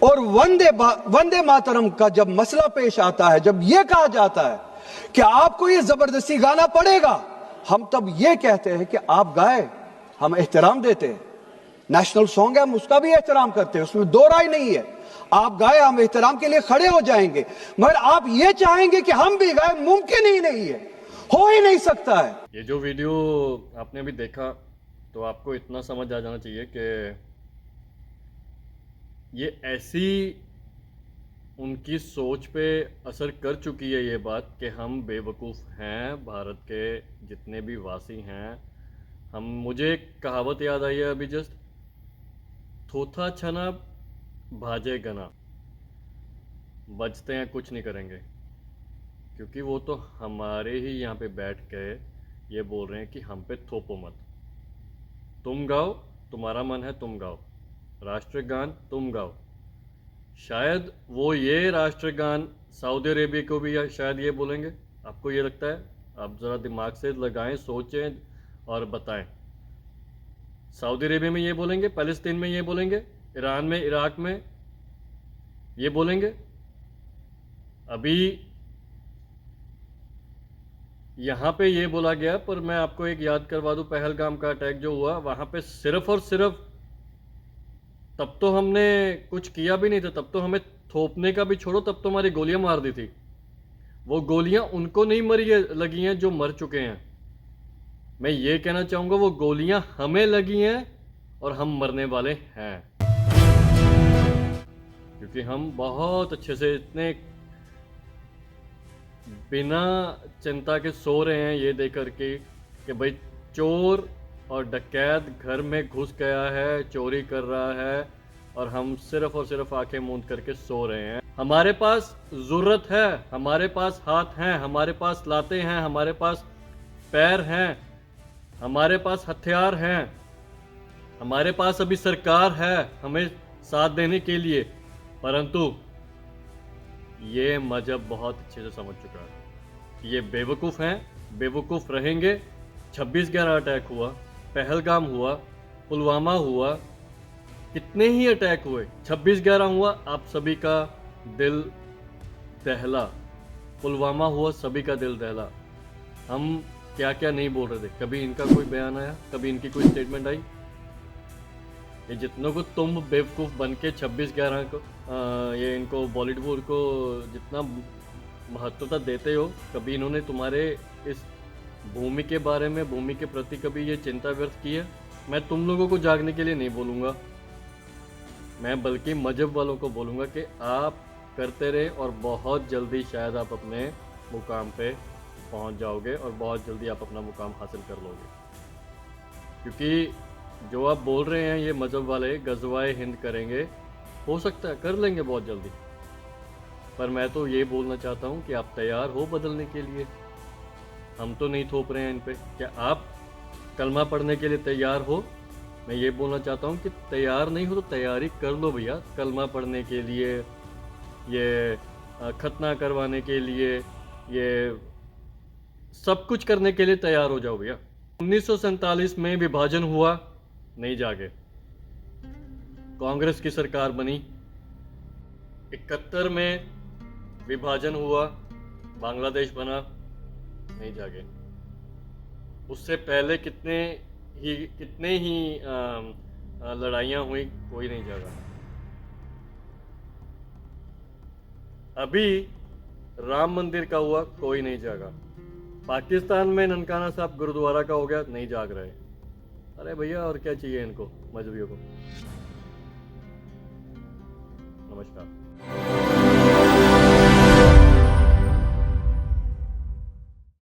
और वंदे मातरम का जब मसला पेश आता है, जब यह कहा जाता है कि आपको यह जबरदस्ती गाना पड़ेगा, हम तब यह कहते हैं कि आप गाए, हम एहतराम देते हैं। नेशनल सॉन्ग है, हम उसका भी एहतराम करते हैं, उसमें दो राय नहीं है। आप गाए, हम एहतराम के लिए खड़े हो जाएंगे, मगर आप ये चाहेंगे कि हम भी गाए, मुमकिन ही नहीं है, हो ही नहीं सकता है। ये जो वीडियो आपने अभी देखा, तो आपको इतना समझ आ जाना चाहिए कि ये ऐसी उनकी सोच पे असर कर चुकी है ये बात कि हम बेवकूफ़ हैं। भारत के जितने भी वासी हैं, मुझे एक कहावत याद आई है अभी जस्ट, थोथा छना भाजे गना, बचते हैं कुछ नहीं करेंगे। क्योंकि वो तो हमारे ही यहाँ पे बैठ के ये बोल रहे हैं कि हम पे थोपो मत, तुम गाओ, तुम्हारा मन है तुम गाओ, राष्ट्रगान तुम गाओ। शायद वो ये राष्ट्रगान सऊदी अरेबिया को भी शायद ये बोलेंगे। आपको ये लगता है? आप ज़रा दिमाग से लगाएं, सोचें और बताएं। सऊदी अरेबिया में ये बोलेंगे, फ़लस्तीन में ये बोलेंगे, ईरान में, इराक में ये बोलेंगे। अभी यहाँ पे ये बोला गया, पर मैं आपको एक याद करवा दूँ, पहलगाम का अटैक जो हुआ वहाँ पे सिर्फ और सिर्फ, तब तो हमने कुछ किया भी नहीं था, तब तो हमें थोपने का भी छोड़ो, तब तो हमारी गोलियां मार दी थी। वो गोलियां उनको नहीं लगी हैं जो मर चुके हैं। मैं ये कहना चाहूँगा वो गोलियां हमें लगी हैं और हम मरने वाले हैं, क्योंकि हम बहुत अच्छे से इतने बिना चिंता के सो रहे हैं ये देख करके कि भाई चोर और डकैत घर में घुस गया है, चोरी कर रहा है, और हम सिर्फ और सिर्फ आंखें मूंद करके सो रहे हैं। हमारे पास ज़रूरत है, हमारे पास हाथ हैं, हमारे पास लाते हैं, हमारे पास पैर हैं, हमारे पास हथियार हैं, हमारे पास अभी सरकार है हमें साथ देने के लिए, परंतु ये मजहब बहुत अच्छे से समझ चुका है। ये बेवकूफ़ हैं, बेवकूफ़ रहेंगे। 26/11 अटैक हुआ, पहलगाम हुआ, पुलवामा हुआ, कितने ही अटैक हुए, 26/11 हुआ, आप सभी का दिल दहला। पुलवामा हुआ, सभी का दिल दहला। हम क्या क्या नहीं बोल रहे थे, कभी इनका कोई बयान आया, कभी इनकी कोई स्टेटमेंट आई? ये जितनों को तुम बेवकूफ़ बन के 26/11 को ये इनको बॉलीवुड को जितना महत्वता देते हो, कभी इन्होंने तुम्हारे इस भूमि के बारे में, भूमि के प्रति कभी ये चिंता व्यक्त की है? मैं तुम लोगों को जागने के लिए नहीं बोलूँगा, मैं बल्कि मजहब वालों को बोलूँगा कि आप करते रहे और बहुत जल्दी शायद आप अपने मुकाम पे पहुँच जाओगे और बहुत जल्दी आप अपना मुकाम हासिल कर लोगे। क्योंकि जो आप बोल रहे हैं ये मजहब वाले गज़वाए हिंद करेंगे, हो सकता है कर लेंगे बहुत जल्दी, पर मैं तो ये बोलना चाहता हूँ कि आप तैयार हो बदलने के लिए। हम तो नहीं थोप रहे हैं इन पे। क्या आप कलमा पढ़ने के लिए तैयार हो? मैं ये बोलना चाहता हूँ कि तैयार नहीं हो तो तैयारी कर लो भैया, कलमा पढ़ने के लिए, ये खतना करवाने के लिए, ये सब कुछ करने के लिए तैयार हो जाओ भैया। 1947 में विभाजन हुआ, नहीं जागे, कांग्रेस की सरकार बनी। 71 में विभाजन हुआ, बांग्लादेश बना, नहीं जागे। उससे पहले कितने ही लड़ाइयाँ हुई, कोई नहीं जागा। अभी राम मंदिर का हुआ, कोई नहीं जागा। पाकिस्तान में ननकाना साहब गुरुद्वारा का हो गया, नहीं जाग रहे। अरे भैया और क्या चाहिए इनको, मजहबियों को। नमस्कार।